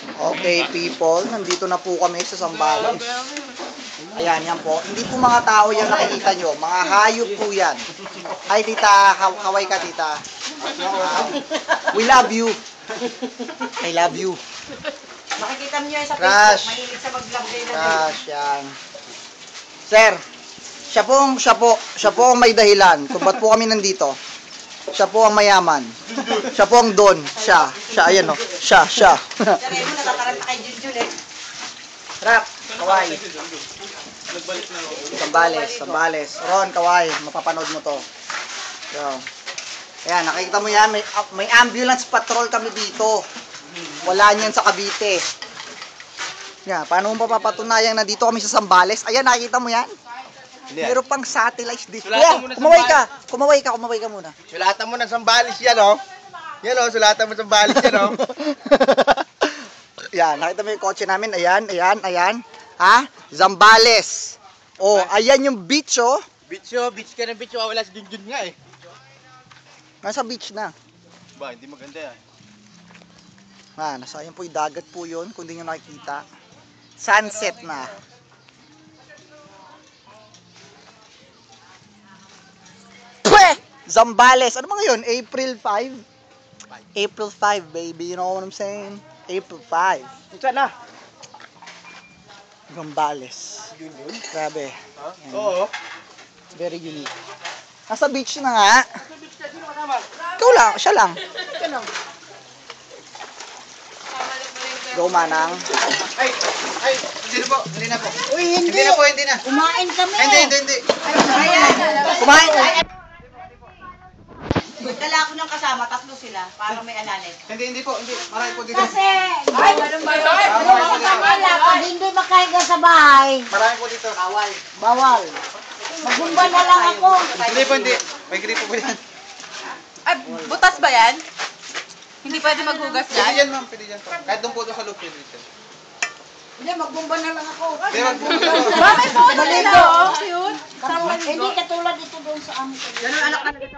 Okay, people, nandito na po kami sa Zambales. Ayan, yan po. Hindi po mga tao yan nakikita nyo. Mga hayop po yan. Hi, tita. Kaway ka, tita. We love you. I love you. Makikita niyo yan sa Crush. Facebook. Mahilig sa mag-vlog kayo na Crush, yan. Sir, siya po ang may dahilan kung ba't po kami nandito. Siya po ang mayaman. Siya po ang don. Siya, ayan o. Siya. Sabi mo, natataranta kay Junjun eh. Rap, kaway. Sambales. Ron, kaway. Mapapanood mo to. So, ayan, nakikita mo yan. May ambulance patrol kami dito. Wala niyan sa Cavite. Yan, paano mo papapatunayan na dito kami sa Zambales? Ayan, nakikita mo yan? Meron pang satellites dito. Kuya, kumaway ka muna. Sulatan mo ng Zambales yan, oh. Yan, oh, sulatan mo ng Zambales yan, oh. Yan, nakita mo yung kotse namin. Ayan. Ha? Zambales. Oh, ayan yung beach, oh. Beach ka ng beach, oh. Wala si Junjun nga, eh. Nasa beach na. Ba, hindi maganda yan. Nasa ayan po yung dagat po yun, kung di nyo nakikita. Sunset na. Zambales. Ano ba ngayon? April 5? April 5, baby. You know what I'm saying? April 5. Saan na? Zambales. Grabe. Oo. Very unique. Nasa beach na nga. Ikaw lang. Siya lang. Go, Manang. Ay, hindi na po. Uy, hindi. Hindi na. Kumain kami. Hindi. Kumain. Dala ako ng kasama, tatlo sila, para may alalit. Hindi po. Marami po dito. Kasi, pag hindi makahiga sa bahay, Marami po dito. bawal. Magbumba na lang ako. Hindi. May gripo po yan. Ay, butas ba yan? Hindi pwede maghugas Pwede yan? yan, ma'am. Pwede yan po. Kahit doon po doon sa loob, pwede yan. Hindi, magbumba na lang ako. Hindi, magbumba. Ba, may photo nila, oh. Cute. Hindi katulad ito doon sa amin. Yan ang anak na nagkita.